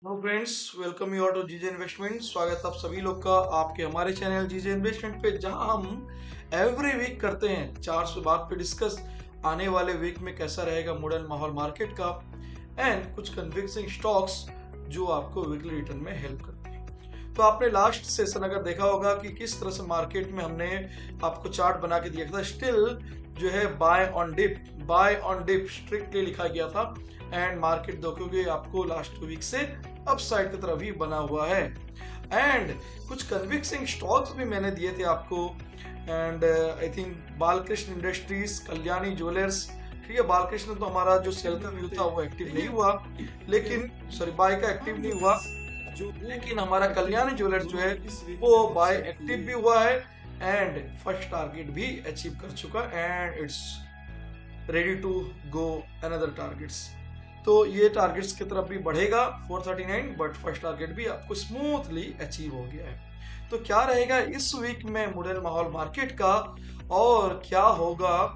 Hello friends, welcome you all to GJ investment. स्वागत है आप सभी लोग का आपके हमारे चैनल जीजे इन्वेस्टमेंट पे, जहां हम एवरी वीक करते हैं 400 बात पे डिस्कस आने वाले वीक में कैसा रहेगा मॉडर्न माहौल मार्केट का एंड कुछ कन्विक्सिंग स्टॉक्स जो आपको वीकली रिटर्न में हेल्प करते हैं। तो आपने लास्ट सेशन अगर देखा होगा कि किस तरह से मार्केट में हमने आपको चार्ट बना के दिया था। स्टिल जो है बाय ऑन डिप स्ट्रिक्टली लिखा गया था एंड मार्केट देखोगे आपको लास्ट वीक से अपसाइड की तरफ ही बना हुआ है। एंड कुछ कन्विक्सिंग स्टॉक्स भी मैंने दिए थे आपको। And I think Balkrishna industries, Kalyani jewellers, ठीक है। बालकृष्ण तो हमारा जो सेल का व्यू था वो एक्टिव नहीं हुआ, लेकिन सॉरी बाय का एक्टिव नहीं हुआ, लेकिन हमारा कल्याणी ज्वेलर्स जो है वो बाय एक्टिव भी हुआ है एंड फर्स्ट टारगेट भी अचीव कर चुका and it's ready to go another targets. तो ये टारगेट्स की तरफ भी बढ़ेगा 439, बट फर्स्ट टारगेट भी आपको स्मूथली अचीव हो गया है। तो क्या रहेगा इस वीक में मॉडल माहौल मार्केट का और क्या होगा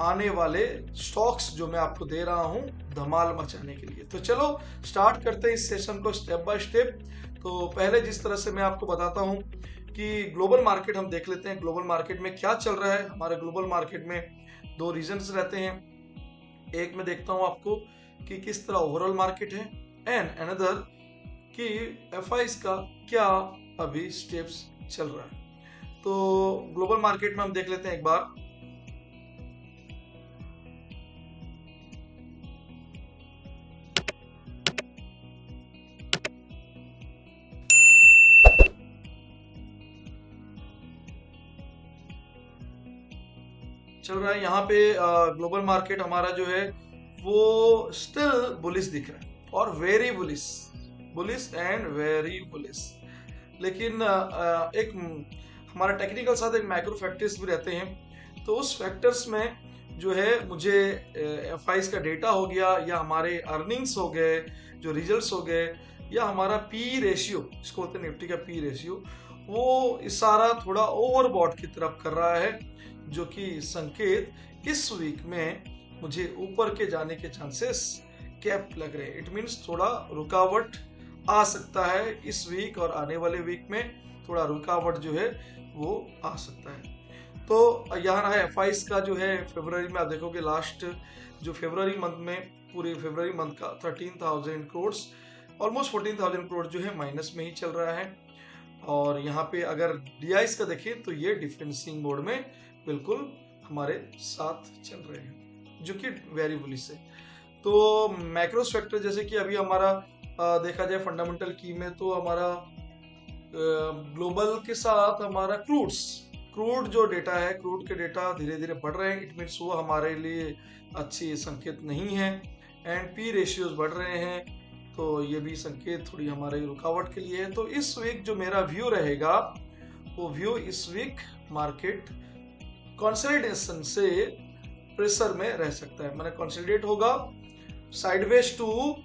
आने वाले स्टॉक्स जो मैं आपको दे रहा हूं धमाल मचाने के लिए। तो चलो स्टार्ट करते हैं इस सेशन को स्टेप बाय स्टेप। तो पहले जिस तरह से मैं आपको बताता हूं कि ग्लोबल मार्केट हम देख लेते हैं, ग्लोबल मार्केट में क्या चल रहा है। हमारे ग्लोबल मार्केट में दो रीजन्स रहते हैं। एक में देखता हूं आपको कि किस तरह ओवरऑल मार्केट है एंड अनदर कि एफआईज का क्या अभी स्टेप्स चल रहा है। तो ग्लोबल मार्केट में हम देख लेते हैं एक बार। चल रहा है यहाँ पे ग्लोबल मार्केट हमारा जो है वो स्टिल बुलिश दिख रहा है और very bullish and very bullish. लेकिन एक हमारा टेक्निकल साथ एक मैक्रो फैक्टर्स भी रहते हैं। तो उस फैक्टर्स में जो है मुझे एफआईज का डेटा हो गया या हमारे अर्निंग्स हो गए, जो रिजल्ट्स हो गए, या हमारा पी रेशियो, इसको बोलते हैं निफ्टी का पी रेशियो, वो इशारा थोड़ा ओवरबॉट की तरफ कर रहा है, जो कि संकेत इस वीक में मुझे ऊपर के जाने के चांसेस कैप लग रहे हैं। इट मीन्स थोड़ा रुकावट आ सकता है इस वीक और आने वाले वीक में थोड़ा रुकावट जो है वो आ सकता है। तो यहाँ रहा एफआईस का जो है फरवरी में आप देखोगे लास्ट जो फरवरी मंथ में पूरे फरवरी मंथ का 13,000 करोड़, ऑलमोस्ट 14,000 करोड़ जो है माइनस में ही चल रहा है। और यहाँ पे अगर डीआईस का देखें तो ये डिफेंसिंग मोड में बिल्कुल हमारे साथ चल रहे हैं, जो कि वेरी बुलिश है। तो मैक्रो फैक्टर जैसे कि अभी हमारा देखा जाए फंडामेंटल की में, तो हमारा ग्लोबल के साथ हमारा क्रूड जो डेटा है, क्रूड के डेटा धीरे धीरे बढ़ रहे हैं। इट मीन्स वो हमारे लिए अच्छी संकेत नहीं है एंड पी रेशियोज बढ़ रहे हैं, तो ये भी संकेत थोड़ी हमारे रुकावट के लिए है। तो इस वीक जो मेरा व्यू रहेगा वो व्यू इस वीक मार्केट कंसोलिडेशन से प्रेशर में रह सकता है। मैंने कंसोलिडेट होगा साइडवेज टू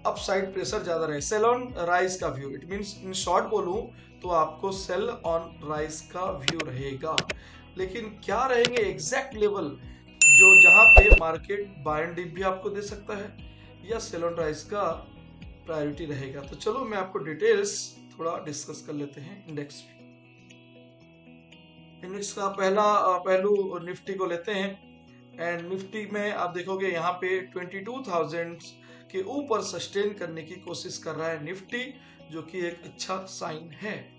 अपसाइड, प्रेशर ज्यादा रहे, सेल ऑन राइज का view. It means in short बोलूं तो आपको सेल ऑन राइज का व्यू रहेगा। लेकिन क्या रहेंगे एग्जैक्ट लेवल जो जहां पे मार्केट बाय एंड डिप भी आपको दे सकता है या सेल ऑन राइज का प्रायोरिटी रहेगा। तो चलो मैं आपको डिटेल्स थोड़ा डिस्कस कर लेते हैं। इंडेक्स का पहला पहलू निफ्टी को लेते हैं एंड निफ्टी में आप देखोगे यहाँ पे 22,000 के ऊपर सस्टेन करने की कोशिश कर रहा है निफ्टी, जो कि एक अच्छा साइन है।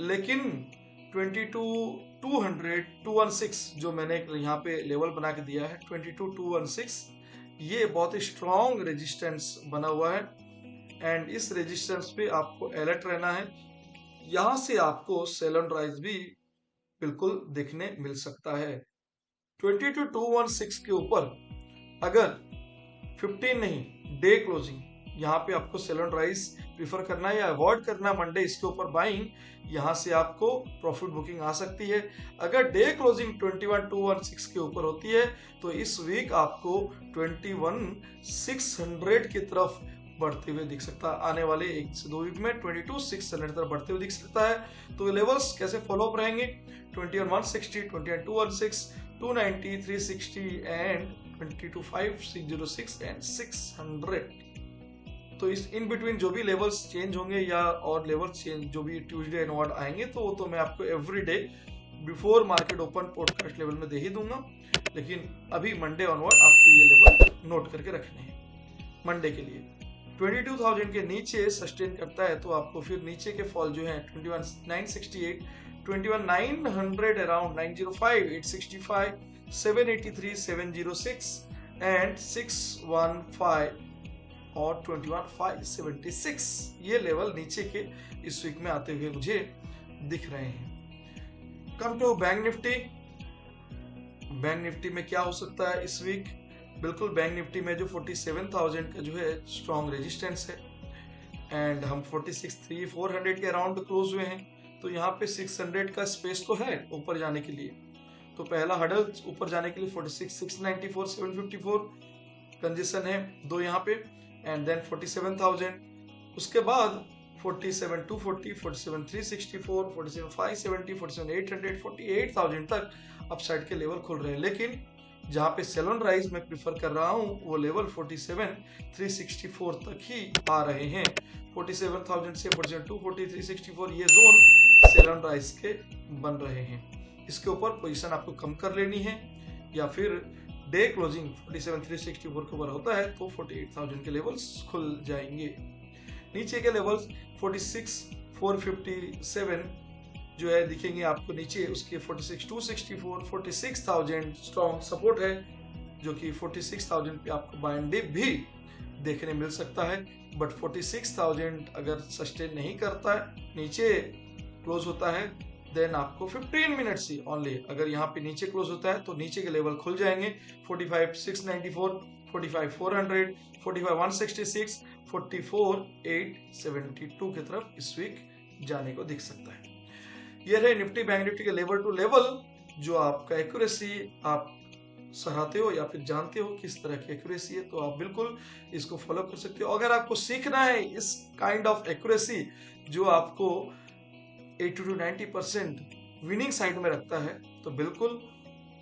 लेकिन 22,216 जो मैंने यहाँ पे लेवल बना के दिया है 22,216, ये बहुत ही स्ट्रॉन्ग रेजिस्टेंस बना हुआ है एंड इस रेजिस्टेंस पे आपको अलर्ट रहना है। यहाँ से आपको सेल ऑन राइज भी बिल्कुल देखने मिल सकता है। 22,216 के ऊपर अगर 15 नहीं डे क्लोजिंग, यहाँ पे आपको सेल ऑन राइज प्रीफर करना है या अवॉइड करना मंडे, इसके ऊपर बाइंग, यहाँ से आपको प्रॉफिट बुकिंग आ सकती है। अगर डे क्लोजिंग 21,216 के ऊपर होती है तो इस वीक आपको 21,600 की तरफ बढ़ते हुए दिख सकता है। आने वाले 1 से 2 वीक में 22,600 तरफ बढ़ते हुए दिख सकता है। तो लेवल्स कैसे फॉलो अप रहेंगे? 21,160, 21,216, 290, 360 एंड 22,506 एंड 600। तो इस इन बिटवीन जो भी लेवल्स चेंज होंगे या और लेवल्स चेंज जो भी ट्यूसडे एंड आएंगे तो वो तो मैं आपको every day before market open podcast level में दे ही दूंगा। लेकिन अभी मंडे ऑनवर्ड आपको ये लेवल नोट करके रखने हैं। मंडे के लिए 22,000 के नीचे सस्टेन करता है तो आपको फिर नीचे के फॉल जो है 21,968, 21,900 अराउंड 905, 865, 783, 706 एंड 615 और 21,576 ये लेवल नीचे के इस वीक में आते हुए मुझे दिख रहे हैं। Come to bank Nifty. Bank Nifty में क्या हो सकता है इस वीक? बिल्कुल बैंक निफ्टी में जो 47,000 का जो है स्ट्रॉन्ग रेजिस्टेंस है एंड हम 46,400 के अराउंड क्लोज हुए हैं, तो यहाँ पे 600 का स्पेस तो है ऊपर जाने के लिए। तो पहला हडल ऊपर जाने के लिए 46,694, 754 कंजेशन है दो यहाँ पे एंड देन 47,000। उसके बाद 47,240, 47,364, 47,570, 47,800, 48,000 तक अपसाइड के लेवल खुल रहे हैं। लेकिन जहाँ पे सेल ऑन राइज में प्रीफर कर रहा हूँ वो लेवल 47,364 तक ही आ रहे हैं। 47,000 से 47,240, 364 ये जोन सेल ऑन राइज के बन रहे हैं। इसके ऊपर पोजीशन आपको कम कर लेनी है या फिर डे क्लोजिंग 47,364 के ऊपर होता है तो 48,000 के लेवल्स खुल जाएंगे। नीचे के लेवल्स 46,457 जो है दिखेंगे आपको नीचे, उसके 46,264, 46,000 स्ट्रॉन्ग सपोर्ट है जो कि 46,000 पे आपको बाय एंड डिप भी देखने मिल सकता है। बट 46,000 अगर सस्टेन नहीं करता है, नीचे क्लोज होता है, देन आपको 15 मिनट्स ही ओनली अगर यहाँ पे नीचे क्लोज होता है तो नीचे के लेवल खुल जाएंगे 45,694, 45,400, 45,166, 44,872 की तरफ इस वीक जाने को दिख सकता है। ये रहे निफ्टी बैंक निफ्टी के लेवल टू लेवल जो आपका एक्यूरेसी आप सराहते हो या फिर जानते हो किस तरह की एक्यूरेसी है, तो आप बिल्कुल इसको फॉलो कर सकते हो। अगर आपको सीखना है इस काइंड ऑफ एक्यूरेसी जो आपको 80 to 90% विनिंग साइड में रखता है, तो बिल्कुल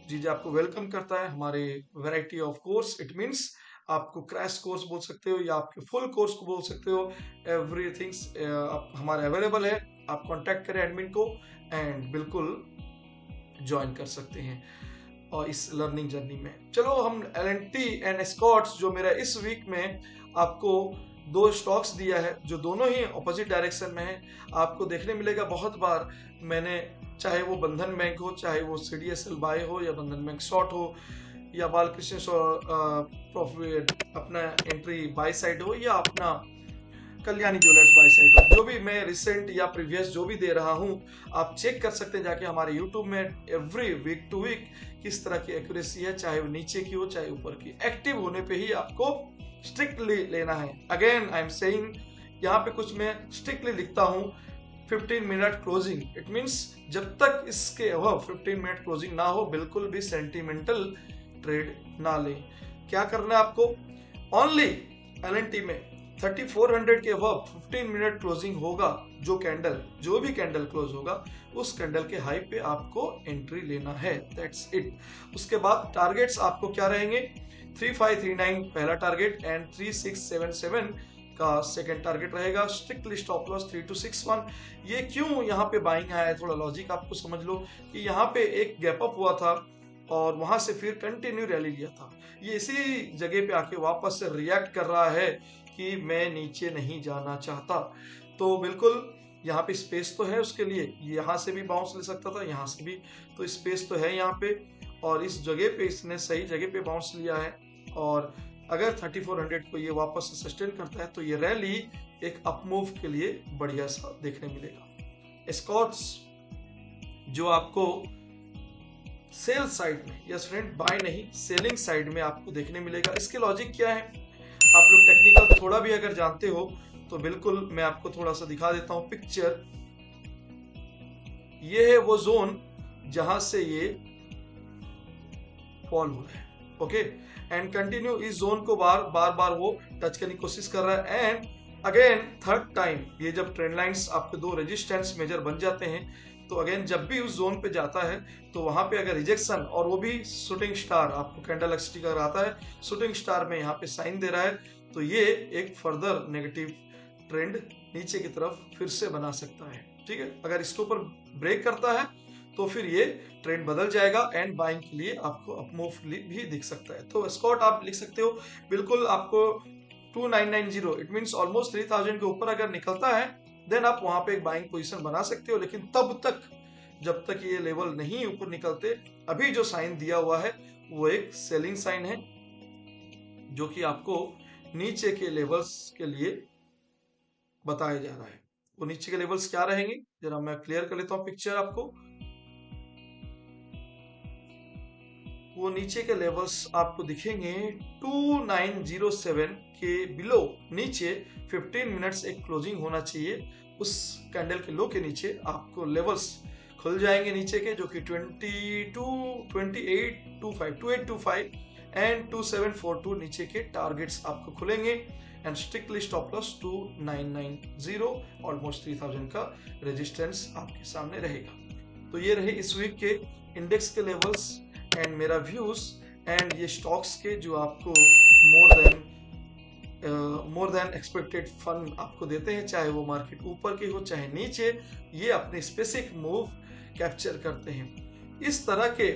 जीजे आपको वेलकम करता है हमारे variety of course. It means आपको क्रैश कोर्स बोल सकते हो या आपके फुल कोर्स को बोल सकते हो, एवरीथिंग्स हमारा अवेलेबल है। आप कांटेक्ट करें एडमिन को एंड बिल्कुल ज्वाइन कर सकते हैं और इस लर्निंग जर्नी में। चलो हम L&T एंड एस्कॉर्ट्स जो मेरा इस वीक में आपको दो स्टॉक्स दिया है जो दोनों ही ऑपोजिट डायरेक्शन में है, आपको देखने मिलेगा बहुत बार मैंने, चाहे वो बंधन बैंक हो, चाहे वो CDSL बाय हो या बंधन बैंक शॉर्ट हो या बालकृष्ण प्रॉफिट अपना एंट्री बाय साइड हो या अपना कल्याणी ज्वेलर्स बाय साइड हो, जो भी मैं रिसेंट या प्रीवियस जो भी दे रहा हूं आप चेक कर सकते हैं जाके हमारे यूट्यूब में। एवरी वीक टू वीक किस तरह की एक्यूरेसी है, चाहे वो नीचे की हो चाहे ऊपर की, एक्टिव होने पे ही आपको स्ट्रिक्टली लेना है। अगेन आई एम सेइंग, यहाँ पे कुछ मैं स्ट्रिक्टली लिखता हूँ 15 मिनट क्लोजिंग। इट मींस जब तक इसके 15 मिनट क्लोजिंग ना हो बिल्कुल भी सेंटिमेंटल ट्रेड ना लें। क्या करना है आपको? ओनली L&T में 3400 के अबव 15 मिनट क्लोजिंग होगा, जो भी कैंडल क्लोज होगा उस कैंडल के हाई पे आपको एंट्री लेना है, दैट्स इट। उसके बाद टारगेट्स आपको क्या रहेंगे? 3539 पहला टारगेट एंड 3677 का सेकंड टारगेट रहेगा। Strictly stop loss 3261। ये क्यों यहाँ पे बाइंग आया है, थोड़ा लॉजिक आपको समझ लो कि यहाँ पे एक गैप अप हुआ था और वहां से फिर कंटिन्यू रैली लिया था, ये इसी जगह पे आके वापस से रिएक्ट कर रहा है कि मैं नीचे नहीं जाना चाहता। तो बिल्कुल यहाँ पे स्पेस तो है उसके लिए, यहाँ से भी बाउंस ले सकता था, यहाँ से भी, तो स्पेस तो है यहाँ पे और इस जगह पे इसने सही जगह पे बाउंस लिया है। और अगर 3400 को ये वापस सस्टेन करता है तो ये रैली एक अपमूव के लिए बढ़िया सा देखने मिलेगा। एस्कॉर्ट्स जो आपको सेल साइड में, यस फ्रेंड, बाय नहीं सेलिंग साइड में आपको देखने मिलेगा। इसके लॉजिक क्या है? आप लोग टेक्निकल थोड़ा भी अगर जानते हो तो बिल्कुल मैं आपको थोड़ा सा दिखा देता हूं पिक्चर। ये है वो जोन जहां से ये फॉल हो रहा है, ओके, एंड कंटिन्यू इस जोन को बार वो टच करने की कोशिश कर रहा है एंड अगेन थर्ड टाइम ये जब ट्रेंड लाइंस आपके दो रेजिस्टेंस मेजर बन जाते हैं तो अगेन जब भी उस जोन पे जाता है तो वहां पे अगर रिजेक्शन, और वो भी शूटिंग स्टार, आपको कैंडल एक्सटी अगर आता है शूटिंग स्टार में यहाँ पे साइन दे रहा है, तो ये एक फर्दर नेगेटिव ट्रेंड नीचे की तरफ फिर से बना सकता है। ठीक है, अगर इसके ऊपर ब्रेक करता है तो फिर ये ट्रेंड बदल जाएगा एंड बाइंग के लिए आपको अप मूव भी दिख सकता है। तो स्कॉट आप लिख सकते हो बिल्कुल, आपको 2990 इट मींस ऑलमोस्ट 3000 के ऊपर अगर निकलता है देन आप वहां पे एक बाइंग पोजीशन बना सकते हो, लेकिन तब तक जब तक ये लेवल नहीं ऊपर निकलते, अभी जो साइन दिया हुआ है वो एक सेलिंग साइन है, जो कि आपको नीचे के लेवल्स के लिए बताया जा रहा है। वो नीचे के लेवल्स क्या रहेंगे, जरा मैं क्लियर कर लेता हूं पिक्चर आपको। वो नीचे के लेवल्स आपको दिखेंगे 2907 के बिलो, नीचे 15 मिनट्स एक क्लोजिंग होना चाहिए, उस कैंडल के लो के नीचे आपको लेवल्स खुल जाएंगे नीचे के, जो कि 2825 एंड 2742 नीचे के टारगेट्स आपको खुलेंगे and strictly stop loss 2990, almost 3000 का रेजिस्टेंस आपके सामने रहेगा। तो ये रहे इस वीक के इंडेक्स के लेवल्स एंड मेरा व्यूज एंड ये स्टॉक्स के जो आपको मोर देन एक्सपेक्टेड फन आपको देते हैं, चाहे वो मार्केट ऊपर की हो चाहे नीचे, ये अपने स्पेसिफिक मूव कैप्चर करते हैं। इस तरह के,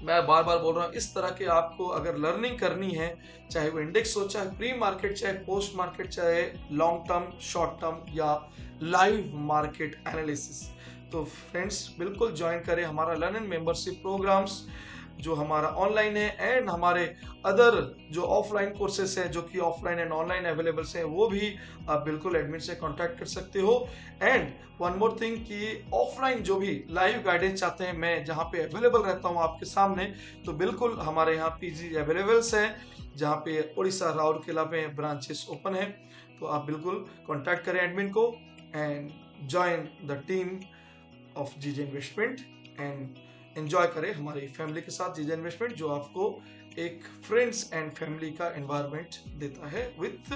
मैं बार बार बोल रहा हूँ, इस तरह के आपको अगर लर्निंग करनी है, चाहे वो इंडेक्स हो, चाहे प्री मार्केट, चाहे पोस्ट मार्केट, चाहे लॉन्ग टर्म, शॉर्ट टर्म या लाइव मार्केट एनालिसिस, तो फ्रेंड्स बिल्कुल ज्वाइन करें हमारा लर्न एंड मेंबरशिप प्रोग्राम्स जो हमारा ऑनलाइन है, एंड हमारे अदर जो ऑफलाइन कोर्सेस हैं जो कि ऑफलाइन एंड ऑनलाइन अवेलेबल हैं, वो भी आप बिल्कुल एडमिन से कांटेक्ट कर सकते हो। एंड वन मोर थिंग कि ऑफलाइन जो भी लाइव गाइडेंस चाहते हैं, मैं जहाँ पे अवेलेबल रहता हूँ आपके सामने, तो बिल्कुल हमारे यहाँ पीजी अवेलेबल्स हैं, जहाँ पे उड़ीसा राउरकेला में ब्रांचेस ओपन है। तो आप बिल्कुल कॉन्टैक्ट करें एडमिन को and join the team of GJ investment and enjoy करें हमारी फैमिली के साथ जीजे इन्वेस्टमेंट, जो आपको एक फ्रेंड्स एंड फैमिली का एनवायरनमेंट देता है with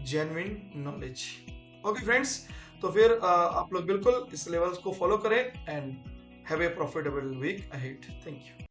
genuine knowledge. Okay friends, तो फिर आप लोग बिल्कुल इस लेवल्स को फॉलो करें and have a profitable week ahead. Thank you.